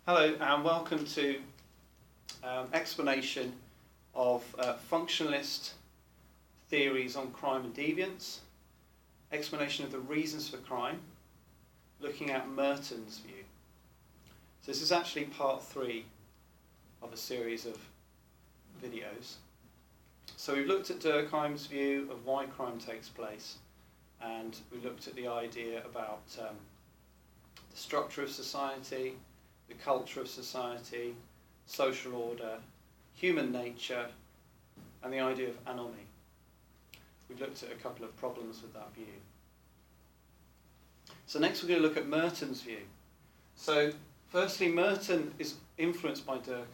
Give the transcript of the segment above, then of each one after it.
Hello and welcome to explanation of functionalist theories on crime and deviance, explanation of the reasons for crime, looking at Merton's view. So this is actually part 3 of a series of videos. So we've looked at Durkheim's view of why crime takes place, and we looked at the idea about the structure of society, the culture of society, social order, human nature, and the idea of anomy. We've looked at a couple of problems with that view. So next we're going to look at Merton's view. So firstly, Merton is influenced by Durkheim.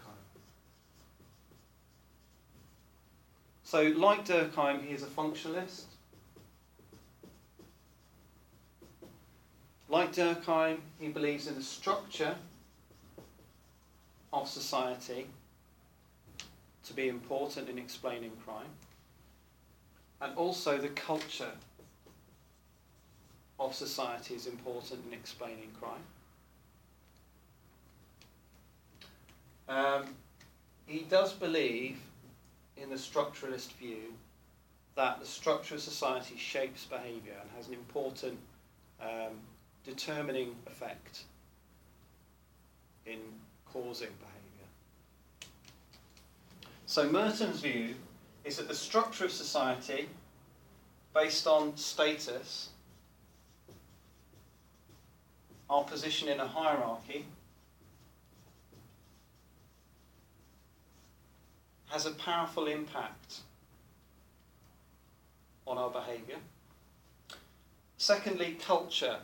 So like Durkheim, he is a functionalist. Like Durkheim, he believes in the structure of society to be important in explaining crime, and also the culture of society is important in explaining crime. He does believe in the structuralist view that the structure of society shapes behaviour and has an important determining effect in causing behaviour. So Merton's view is that the structure of society, based on status, our position in a hierarchy, has a powerful impact on our behaviour. Secondly, culture,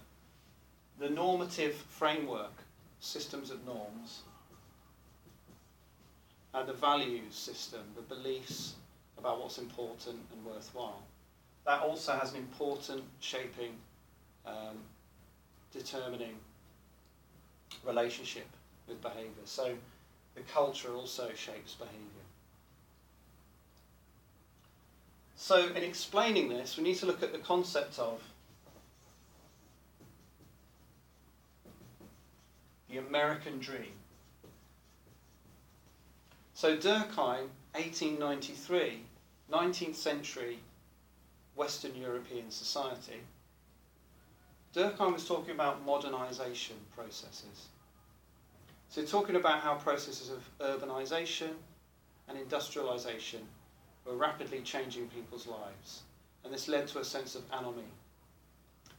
the normative framework, systems of norms, and the values system, the beliefs about what's important and worthwhile. That also has an important shaping, determining relationship with behaviour. So the culture also shapes behaviour. So in explaining this, we need to look at the concept of the American dream. So Durkheim, 1893, 19th century Western European society. Durkheim was talking about modernisation processes. So talking about how processes of urbanisation and industrialisation were rapidly changing people's lives. And this led to a sense of anomy.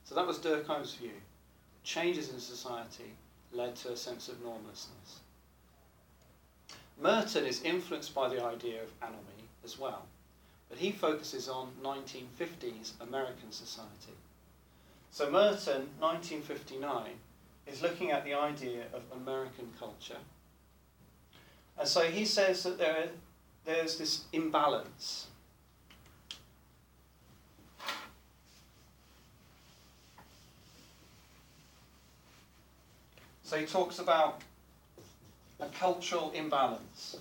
So that was Durkheim's view. Changes in society led to a sense of normlessness. Merton is influenced by the idea of anomy as well, but he focuses on 1950s American society. So Merton, 1959, is looking at the idea of American culture. And so he says that there's this imbalance. So he talks about a cultural imbalance.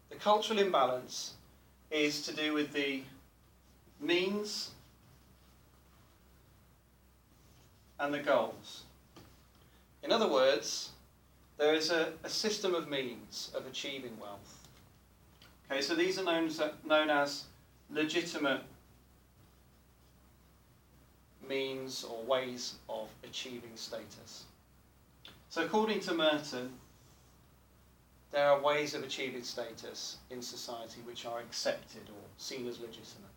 The cultural imbalance is to do with the means and the goals. In other words, there is a system of means of achieving wealth. Okay, so these are known as legitimate means or ways of achieving status. So according to Merton, there are ways of achieving status in society which are accepted or seen as legitimate.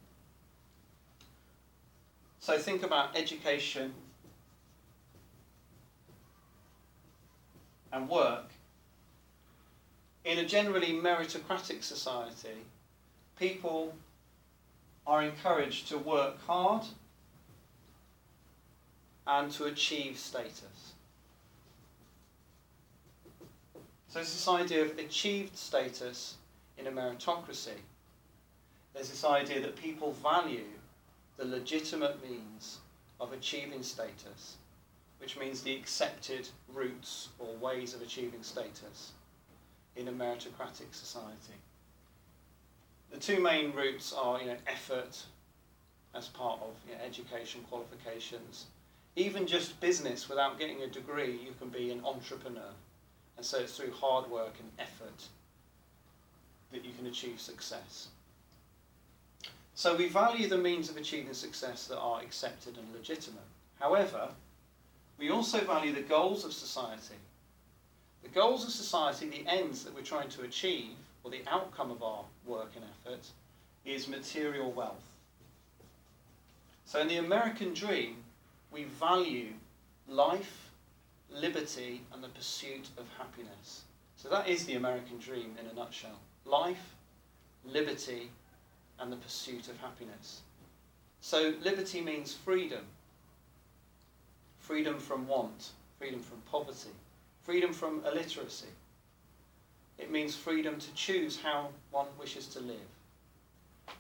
So think about education and work. In a generally meritocratic society, people are encouraged to work hard and to achieve status. So it's this idea of achieved status in a meritocracy. There's this idea that people value the legitimate means of achieving status, which means the accepted routes or ways of achieving status in a meritocratic society. The two main routes are effort as part of education qualifications, even just business without getting a degree, you can be an entrepreneur. And so it's through hard work and effort that you can achieve success. So we value the means of achieving success that are accepted and legitimate. However, we also value the goals of society. The goals of society, the ends that we're trying to achieve, or the outcome of our work and effort, is material wealth. So in the American dream, we value life, liberty, and the pursuit of happiness. So that is the American dream in a nutshell. Life, liberty, and the pursuit of happiness. So liberty means freedom. Freedom from want, freedom from poverty, freedom from illiteracy. It means freedom to choose how one wishes to live.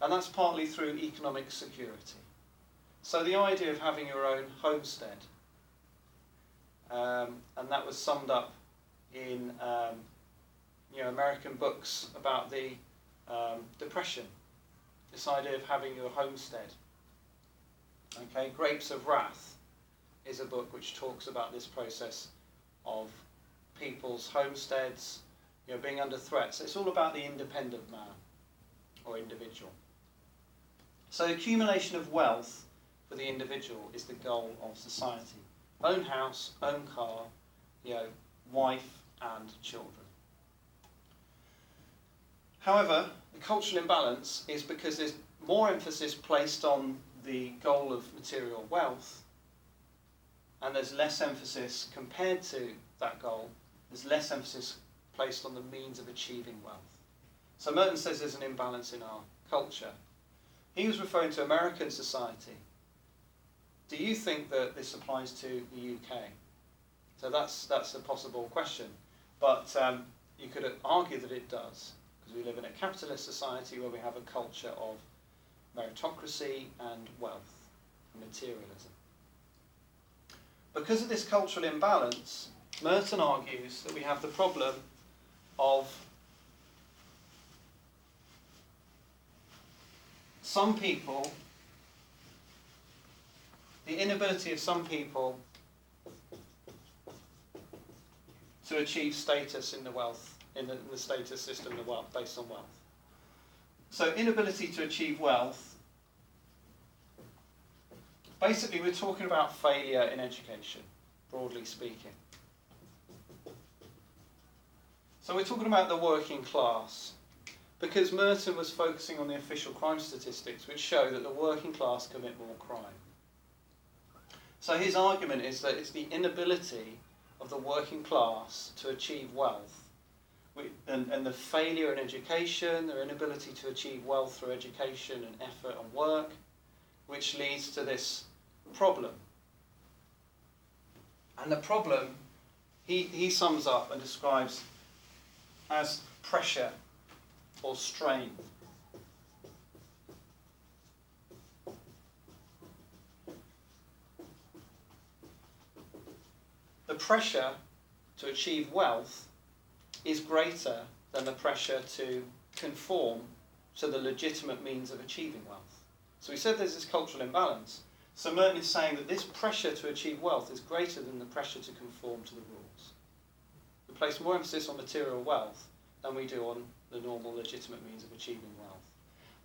And that's partly through economic security. So the idea of having your own homestead, and that was summed up in American books about the Depression. This idea of having your homestead. Okay, Grapes of Wrath is a book which talks about this process of people's homesteads, being under threat. So it's all about the independent man or individual. So accumulation of wealth for the individual is the goal of society. Own house, own car, wife and children. However, the cultural imbalance is because there's more emphasis placed on the goal of material wealth, and there's less emphasis compared to that goal, there's less emphasis placed on the means of achieving wealth. So Merton says there's an imbalance in our culture. He was referring to American society. Do you think that this applies to the UK? So that's a possible question. But you could argue that it does, because we live in a capitalist society where we have a culture of meritocracy and wealth, and materialism. Because of this cultural imbalance, Merton argues that we have the problem of some people, the inability of some people to achieve status in the wealth, in the status system of wealth, based on wealth. So inability to achieve wealth, basically we're talking about failure in education, broadly speaking. So we're talking about the working class, because Merton was focusing on the official crime statistics, which show that the working class commit more crime. So his argument is that it's the inability of the working class to achieve wealth, and the failure in education, their inability to achieve wealth through education and effort and work, which leads to this problem. And the problem, he sums up and describes as pressure or strain. The pressure to achieve wealth is greater than the pressure to conform to the legitimate means of achieving wealth. So we said there's this cultural imbalance. So Merton is saying that this pressure to achieve wealth is greater than the pressure to conform to the rules. We place more emphasis on material wealth than we do on the normal legitimate means of achieving wealth.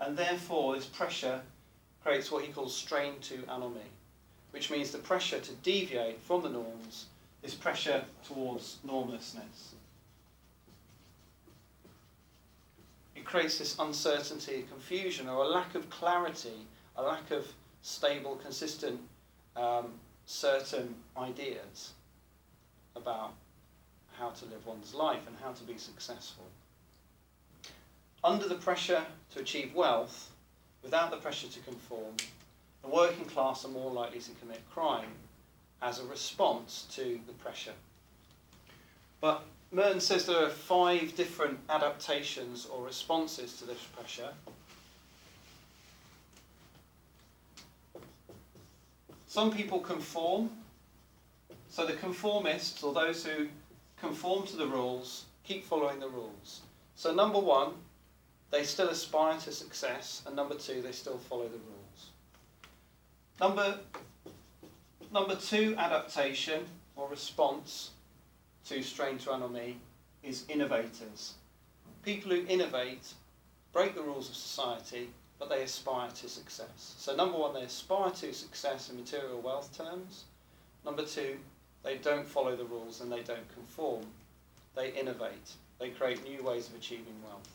And therefore this pressure creates what he calls strain to anomie, which means the pressure to deviate from the norms is pressure towards normlessness. It creates this uncertainty, confusion, or a lack of clarity, a lack of stable, consistent, certain ideas about how to live one's life and how to be successful. Under the pressure to achieve wealth, without the pressure to conform, the working class are more likely to commit crime as a response to the pressure. But Merton says there are 5 different adaptations or responses to this pressure. Some people conform. So the conformists, or those who conform to the rules, keep following the rules. So number 1, they still aspire to success, and number 2, they still follow the rules. Number 2 adaptation or response to strain to anomie is innovators. People who innovate break the rules of society, but they aspire to success. So number 1, they aspire to success in material wealth terms. Number 2, they don't follow the rules and they don't conform. They innovate. They create new ways of achieving wealth.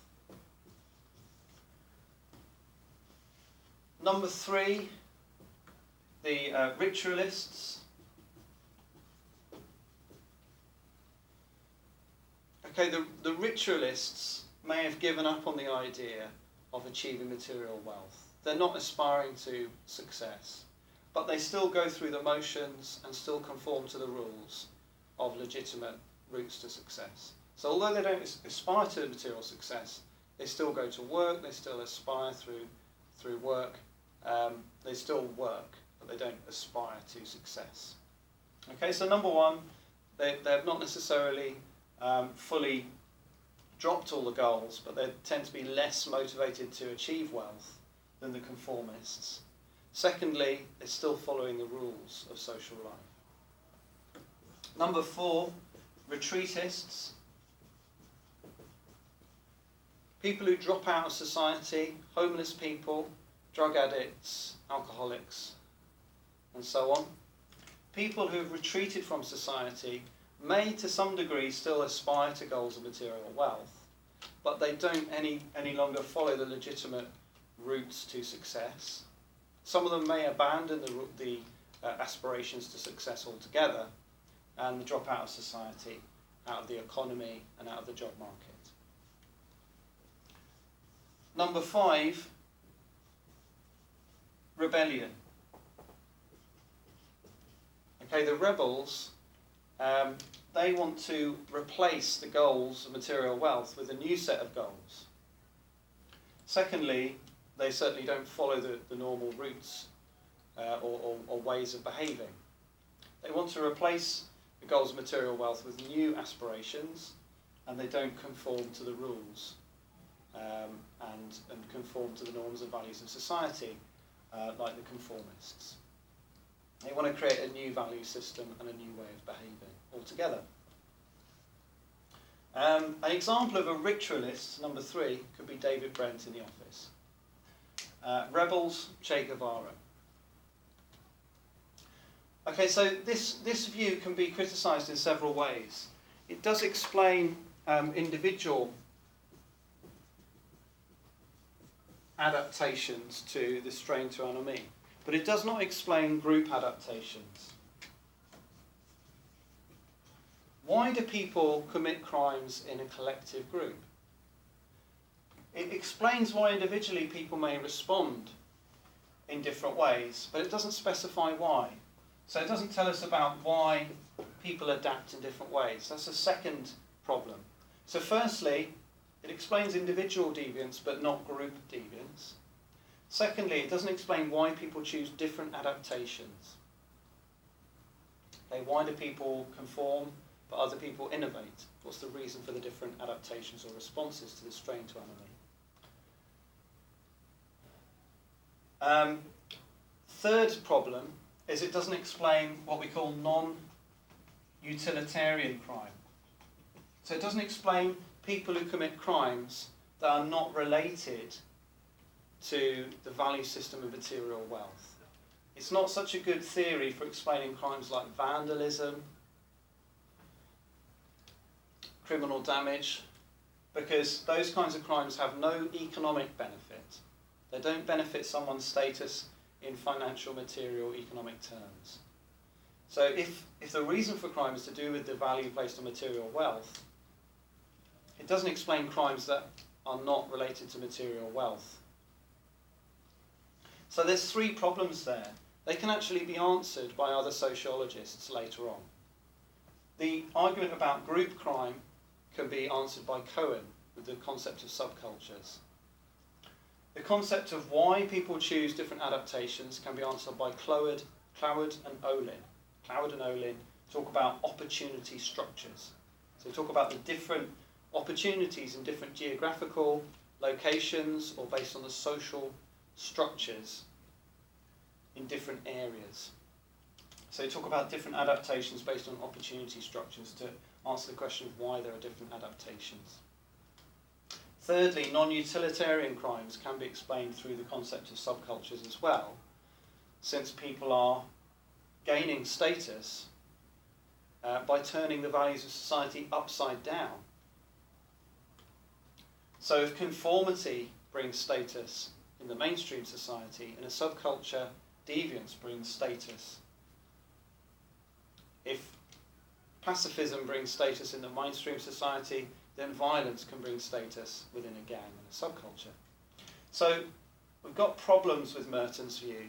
Number 3, the ritualists. Okay, the ritualists may have given up on the idea of achieving material wealth. They're not aspiring to success, but they still go through the motions and still conform to the rules of legitimate routes to success. So although they don't aspire to material success, they still go to work, they still aspire through work, they still work, but they don't aspire to success. Okay, so number 1, they have not necessarily fully dropped all the goals, but they tend to be less motivated to achieve wealth than the conformists. Secondly, they're still following the rules of social life. Number 4, retreatists. People who drop out of society, homeless people, drug addicts, alcoholics, and so on. People who have retreated from society may to some degree still aspire to goals of material wealth, but they don't any longer follow the legitimate routes to success. Some of them may abandon the aspirations to success altogether and drop out of society, out of the economy and out of the job market. Number 5, rebellion. Okay, the rebels, they want to replace the goals of material wealth with a new set of goals. Secondly, they certainly don't follow the normal routes or ways of behaving. They want to replace the goals of material wealth with new aspirations, and they don't conform to the rules and conform to the norms and values of society, like the conformists. They want to create a new value system and a new way of behaving altogether. An example of a ritualist, number 3, could be David Brent in The Office. Rebels, Che Guevara. Okay, so this view can be criticised in several ways. It does explain individual adaptations to the strain to anomie, but it does not explain group adaptations. Why do people commit crimes in a collective group? It explains why individually people may respond in different ways, but it doesn't specify why. So it doesn't tell us about why people adapt in different ways. That's a second problem. So firstly, it explains individual deviance but not group deviance. Secondly, it doesn't explain why people choose different adaptations. Okay, why do people conform but other people innovate? What's the reason for the different adaptations or responses to the strain to anomie? Third problem is it doesn't explain what we call non-utilitarian crime. So it doesn't explain people who commit crimes that are not related to the value system of material wealth. It's not such a good theory for explaining crimes like vandalism, criminal damage, because those kinds of crimes have no economic benefit. They don't benefit someone's status in financial, material, economic terms. So if the reason for crime is to do with the value placed on material wealth, it doesn't explain crimes that are not related to material wealth. So there's 3 problems there. They can actually be answered by other sociologists later on. The argument about group crime can be answered by Cohen with the concept of subcultures. The concept of why people choose different adaptations can be answered by Cloward and Olin. Cloward and Olin talk about opportunity structures. So they talk about the different opportunities in different geographical locations or based on the social structures in different areas. So you talk about different adaptations based on opportunity structures to answer the question of why there are different adaptations. Thirdly, non-utilitarian crimes can be explained through the concept of subcultures as well, since people are gaining status by turning the values of society upside down. So if conformity brings status in the mainstream society, in a subculture, deviance brings status. If pacifism brings status in the mainstream society, then violence can bring status within a gang and a subculture. So we've got problems with Merton's view,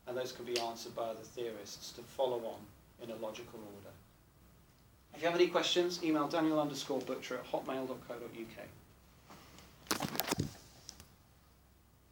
and those can be answered by other theorists to follow on in a logical order. If you have any questions, email Daniel_Butcher at hotmail.co.uk.